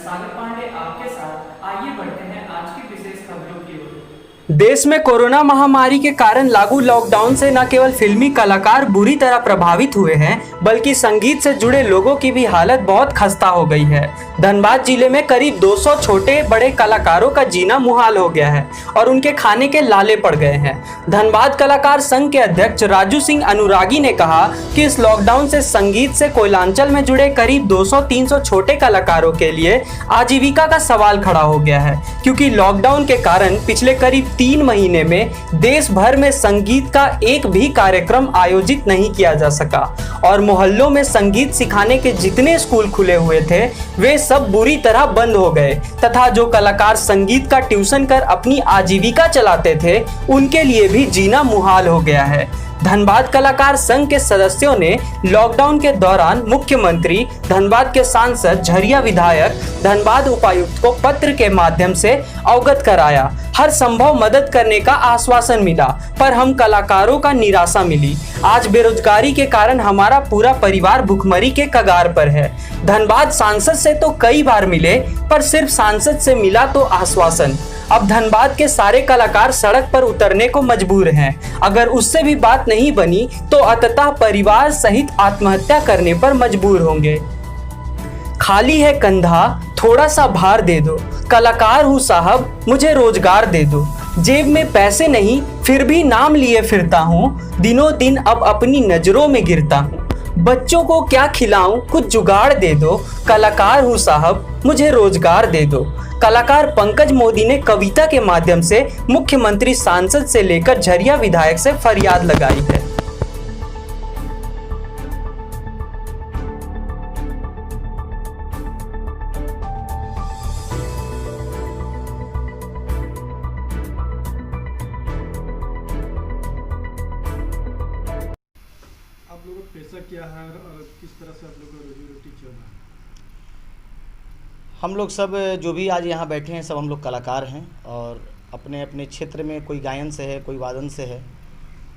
सागर पांडे आपके साथ। आइए बढ़ते हैं आज की विशेष खबरों की ओर। देश में कोरोना महामारी के कारण लागू लॉकडाउन से न केवल फिल्मी कलाकार बुरी तरह प्रभावित हुए हैं, बल्कि संगीत से जुड़े लोगों की भी हालत बहुत खस्ता हो गई है। धनबाद जिले में करीब 200 छोटे बड़े कलाकारों का जीना मुहाल हो गया है और उनके खाने के लाले पड़ गए हैं। धनबाद कलाकार संघ के अध्यक्ष राजू सिंह अनुरागी ने कहा कि इस लॉकडाउन से संगीत से कोयलांचल में जुड़े करीब 200-300 छोटे कलाकारों के लिए आजीविका का सवाल खड़ा हो गया है, क्योंकि लॉकडाउन के कारण पिछले करीब 3 महीने में देश भर में संगीत का एक भी कार्यक्रम आयोजित नहीं किया जा सका और मोहल्लों में संगीत सिखाने के जितने स्कूल खुले हुए थे वे सब बुरी तरह बंद हो गए तथा जो कलाकार संगीत का ट्यूशन कर अपनी आजीविका चलाते थे उनके लिए भी जीना मुहाल हो गया है। धनबाद कलाकार संघ के सदस्यों ने लॉकडाउन के दौरान मुख्यमंत्री, धनबाद के सांसद, झरिया विधायक, धनबाद उपायुक्त को पत्र के माध्यम से अवगत कराया। हर संभव मदद करने का आश्वासन मिला, पर हम कलाकारों का निराशा मिली। आज बेरोजगारी के कारण हमारा पूरा परिवार भुखमरी के कगार पर है। धनबाद सांसद से तो कई बार मिले, पर सिर्फ सांसद से मिला तो आश्वासन। अब धनबाद के सारे कलाकार सड़क पर उतरने को मजबूर हैं। अगर उससे भी बात नहीं बनी तो अंततः परिवार सहित आत्महत्या करने पर मजबूर होंगे। खाली है कंधा, थोड़ा सा भार दे दो, कलाकार हूँ साहब, मुझे रोजगार दे दो। जेब में पैसे नहीं फिर भी नाम लिए फिरता हूँ, दिनों दिन अब अपनी नजरों में गिरता हूँ। बच्चों को क्या खिलाऊं, कुछ जुगाड़ दे दो, कलाकार हूँ साहब, मुझे रोजगार दे दो। कलाकार पंकज मोदी ने कविता के माध्यम से मुख्यमंत्री, सांसद से लेकर झरिया विधायक से फरियाद लगाई है। आप लोगों का पैसा क्या है और किस तरह से आप लोगों का रोजी रोटी चल रहा है? हम लोग सब जो भी आज यहाँ बैठे हैं सब हम लोग कलाकार हैं और अपने अपने क्षेत्र में कोई गायन से है, कोई वादन से है।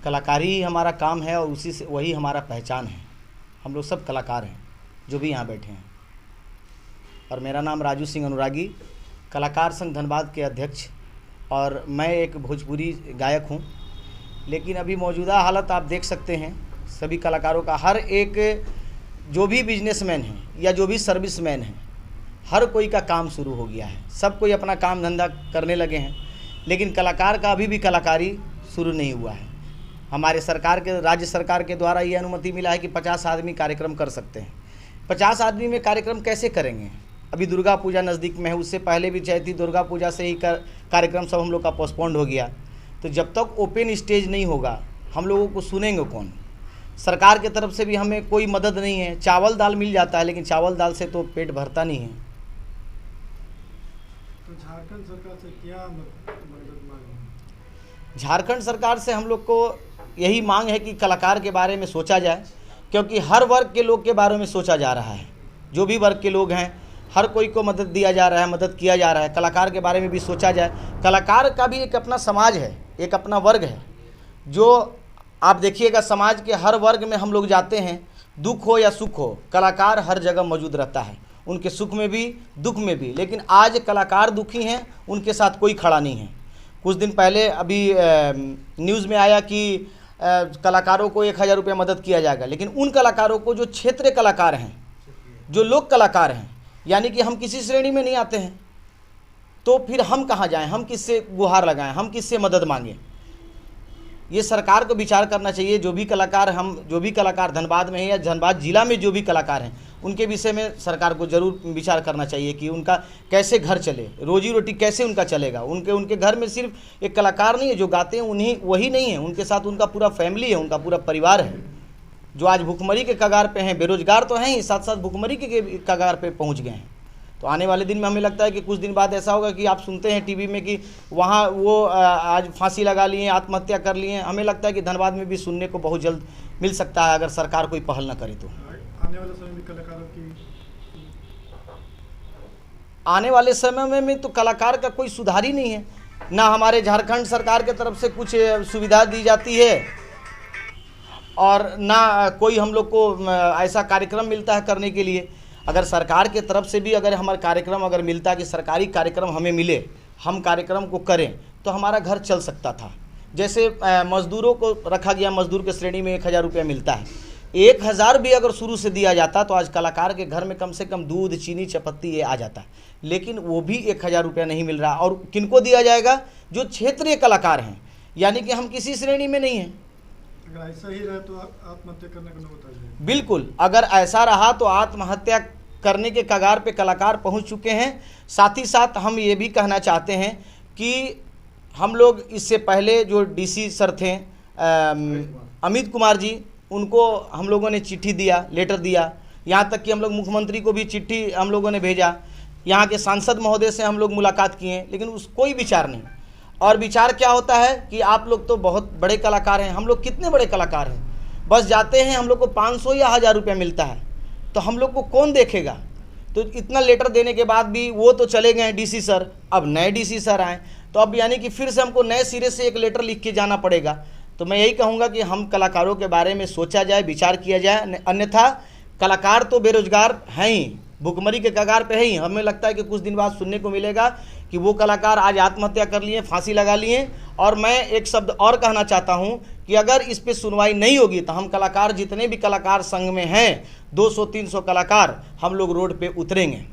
कलाकारी ही हमारा काम है और उसी से वही हमारा पहचान है। हम लोग सब कलाकार हैं जो भी यहाँ बैठे हैं। और मेरा नाम राजू सिंह अनुरागी, कलाकार संघ धनबाद के अध्यक्ष, और मैं एक भोजपुरी गायक हूँ। लेकिन अभी मौजूदा हालत आप देख सकते हैं, सभी कलाकारों का, हर एक जो भी बिजनेसमैन है या जो भी सर्विसमैन है, हर कोई का काम शुरू हो गया है। सब कोई अपना काम धंधा करने लगे हैं, लेकिन कलाकार का अभी भी कलाकारी शुरू नहीं हुआ है। हमारे सरकार के, राज्य सरकार के द्वारा ये अनुमति मिला है कि 50 आदमी कार्यक्रम कर सकते हैं। 50 आदमी में कार्यक्रम कैसे करेंगे? अभी दुर्गा पूजा नज़दीक में है, उससे पहले भी चैती दुर्गा पूजा से ही कार्यक्रम सब हम लोग का पोस्टपोन्ड हो गया। तो जब तक ओपन स्टेज नहीं होगा हम लोगों को सुनेंगे कौन? सरकार की तरफ से भी हमें कोई मदद नहीं है। चावल दाल मिल जाता है, लेकिन चावल दाल से तो पेट भरता नहीं है। तो झारखंड सरकार से क्या मदद मांगे? झारखंड सरकार से हम लोग को यही मांग है कि कलाकार के बारे में सोचा जाए, क्योंकि हर वर्ग के लोग के बारे में सोचा जा रहा है। जो भी वर्ग के लोग हैं हर कोई को मदद दिया जा रहा है, मदद किया जा रहा है। कलाकार के बारे में भी सोचा जाए। कलाकार का भी एक अपना समाज है, एक अपना वर्ग है। जो आप देखिएगा समाज के हर वर्ग में हम लोग जाते हैं, दुख हो या सुख हो, कलाकार हर जगह मौजूद रहता है, उनके सुख में भी दुख में भी। लेकिन आज कलाकार दुखी हैं, उनके साथ कोई खड़ा नहीं है। कुछ दिन पहले अभी न्यूज़ में आया कि कलाकारों को 1000 रुपये मदद किया जाएगा, लेकिन उन कलाकारों को जो क्षेत्रीय कलाकार हैं, जो लोक कलाकार हैं, यानी कि हम किसी श्रेणी में नहीं आते हैं, तो फिर हम कहाँ जाएं? हम किससे गुहार लगाएं? हम किससे मदद मांगें? ये सरकार को विचार करना चाहिए। जो भी कलाकार धनबाद में हैं या धनबाद जिला में जो भी कलाकार हैं, उनके विषय में सरकार को ज़रूर विचार करना चाहिए कि उनका कैसे घर चले, रोजी रोटी कैसे उनका चलेगा। उनके घर में सिर्फ एक कलाकार नहीं है जो गाते हैं, वही नहीं है, उनके साथ उनका पूरा फैमिली है, उनका पूरा परिवार है, जो आज भुखमरी के कगार पे हैं। बेरोजगार तो हैं ही, साथ साथ भुखमरी के कगार पे पहुँच गए हैं। तो आने वाले दिन में हमें लगता है कि कुछ दिन बाद ऐसा होगा कि आप सुनते हैं टीवी में कि वहाँ वो आज फांसी लगा लिए, आत्महत्या कर लिए। हमें लगता है कि धनबाद में भी सुनने को बहुत जल्द मिल सकता है, अगर सरकार कोई पहल न करे तो। आने वाले समय में कलाकारों की आने वाले समय में तो कलाकार का कोई सुधार ही नहीं है। ना हमारे झारखंड सरकार के तरफ से कुछ सुविधा दी जाती है और ना कोई हम लोग को ऐसा कार्यक्रम मिलता है करने के लिए। अगर सरकार के तरफ से भी अगर हमारा कार्यक्रम अगर मिलता कि सरकारी कार्यक्रम हमें मिले, हम कार्यक्रम को करें, तो हमारा घर चल सकता था। जैसे मज़दूरों को रखा गया, मज़दूर के श्रेणी में 1000 रुपया मिलता है, 1000 भी अगर शुरू से दिया जाता तो आज कलाकार के घर में कम से कम दूध, चीनी, चपत्ती ये आ जाता है। लेकिन वो भी 1000 रुपया नहीं मिल रहा। और किनको दिया जाएगा? जो क्षेत्रीय कलाकार हैं, यानी कि हम किसी श्रेणी में नहीं हैं। अगर ऐसा ही रहे तो आत्महत्या करने को न बताइए। बिल्कुल, अगर ऐसा रहा तो आत्महत्या करने के कगार पे कलाकार पहुंच चुके हैं। साथ ही साथ हम ये भी कहना चाहते हैं कि हम लोग इससे पहले जो डीसी सर थे अमित कुमार जी, उनको हम लोगों ने चिट्ठी दिया, लेटर दिया, यहाँ तक कि हम लोग मुख्यमंत्री को भी चिट्ठी हम लोगों ने भेजा, यहाँ के सांसद महोदय से हम लोग मुलाकात किए, लेकिन उस कोई विचार नहीं। और विचार क्या होता है कि आप लोग तो बहुत बड़े कलाकार हैं, हम लोग कितने बड़े कलाकार हैं, बस जाते हैं, हम लोग को 500 या 1000 रुपया मिलता है, तो हम लोग को कौन देखेगा। तो इतना लेटर देने के बाद भी वो तो चले गए डीसी सर, अब नए डीसी सर आए, तो अब यानी कि फिर से हमको नए सिरे से एक लेटर लिख के जाना पड़ेगा। तो मैं यही कहूँगा कि हम कलाकारों के बारे में सोचा जाए, विचार किया जाए, अन्यथा कलाकार तो बेरोजगार हैं ही, भुखमरी के कगार पे है ही। हमें लगता है कि कुछ दिन बाद सुनने को मिलेगा कि वो कलाकार आज आत्महत्या कर लिए, फांसी लगा लिए। और मैं एक शब्द और कहना चाहता हूँ कि अगर इस पे सुनवाई नहीं होगी तो हम कलाकार, जितने भी कलाकार संघ में हैं, 200-300 कलाकार, हम लोग रोड पे उतरेंगे।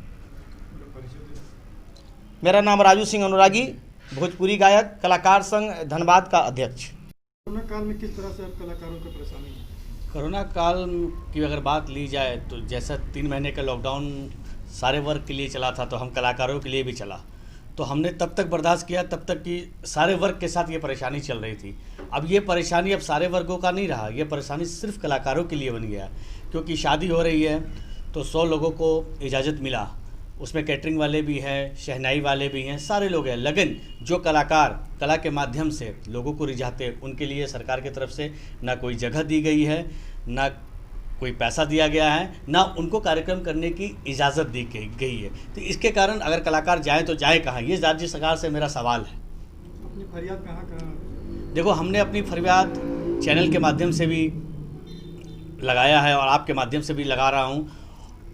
मेरा नाम राजू सिंह अनुरागी, भोजपुरी गायक, कलाकार संघ धनबाद का अध्यक्ष। कोरोना काल में किस तरह से आप कलाकारों को परेशानी है? कोरोना काल की अगर बात ली जाए तो जैसा 3 महीने का लॉकडाउन सारे वर्ग के लिए चला था, तो हम कलाकारों के लिए भी चला, तो हमने तब तक बर्दाश्त किया तब तक कि सारे वर्ग के साथ ये परेशानी चल रही थी। अब ये परेशानी अब सारे वर्गों का नहीं रहा, ये परेशानी सिर्फ कलाकारों के लिए बन गया, क्योंकि शादी हो रही है तो 100 लोगों को इजाज़त मिला, उसमें कैटरिंग वाले भी हैं, शहनाई वाले भी हैं, सारे लोग हैं। लेकिन जो कलाकार कला के माध्यम से लोगों को रिझाते, उनके लिए सरकार की तरफ से ना कोई जगह दी गई है, ना कोई पैसा दिया गया है, ना उनको कार्यक्रम करने की इजाज़त दी गई है। तो इसके कारण अगर कलाकार जाएँ तो जाए कहाँ, ये राज्य सरकार से मेरा सवाल है। अपनी फरियाद कहाँ? देखो, हमने अपनी फरियाद चैनल के माध्यम से भी लगाया है और आपके माध्यम से भी लगा रहा हूँ।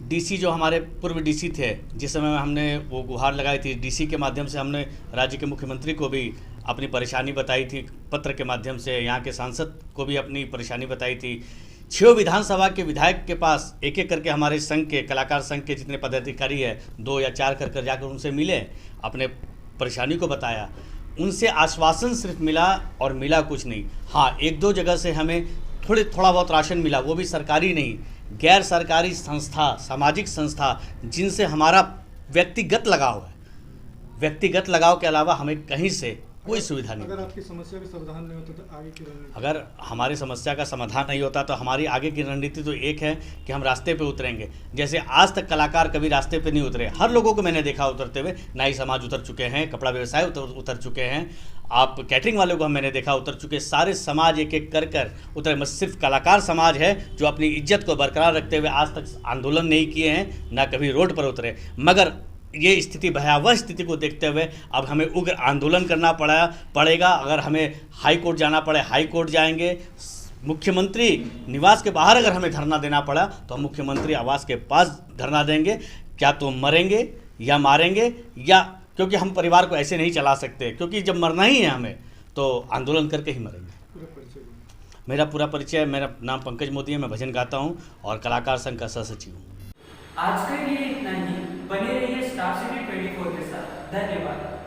डीसी जो हमारे पूर्व डीसी थे, जिस समय हमने वो गुहार लगाई थी, डीसी के माध्यम से हमने राज्य के मुख्यमंत्री को भी अपनी परेशानी बताई थी, पत्र के माध्यम से यहाँ के सांसद को भी अपनी परेशानी बताई थी। 6 विधानसभा के विधायक के पास एक एक करके हमारे संघ के, कलाकार संघ के जितने पदाधिकारी है, 2 या 4 कर जाकर उनसे मिले, अपने परेशानी को बताया। उनसे आश्वासन सिर्फ मिला और मिला कुछ नहीं। हाँ, 1-2 जगह से हमें थोड़ा बहुत राशन मिला, वो भी सरकारी नहीं, गैर सरकारी संस्था, सामाजिक संस्था, जिनसे हमारा व्यक्तिगत लगाव है। व्यक्तिगत लगाव के अलावा हमें कहीं से कोई सुविधा नहीं। अगर आपकी समस्या का समाधान नहीं होता तो आगे की रणनीति? अगर हमारी समस्या का समाधान नहीं होता तो हमारी आगे की रणनीति तो एक है कि हम रास्ते पे उतरेंगे। जैसे आज तक कलाकार कभी रास्ते पे नहीं उतरे, हर लोगों को मैंने देखा उतरते हुए। नाई समाज उतर चुके हैं, कपड़ा व्यवसाय उतर चुके हैं, आप कैटरिंग वालों को मैंने देखा उतर चुके, सारे समाज एक एक कर उतरे। बस सिर्फ कलाकार समाज है जो अपनी इज्जत को बरकरार रखते हुए आज तक आंदोलन नहीं किए हैं, ना कभी रोड पर उतरे। मगर ये स्थिति, भयावह स्थिति को देखते हुए अब हमें उग्र आंदोलन करना पड़ेगा। अगर हमें हाई कोर्ट जाना पड़े, हाई कोर्ट जाएंगे। मुख्यमंत्री निवास के बाहर अगर हमें धरना देना पड़ा तो हम मुख्यमंत्री आवास के पास धरना देंगे। क्या तो मरेंगे या मारेंगे, या क्योंकि हम परिवार को ऐसे नहीं चला सकते, क्योंकि जब मरना ही है हमें तो आंदोलन करके ही मरेंगे। मेरा पूरा परिचय, मेरा नाम पंकज मोदी है, मैं भजन गाता हूँ और कलाकार संघ का सहसचिव हूँ। आज के लिए इतना ही। बने रहिए स्टार सिटी 24 के साथ। धन्यवाद।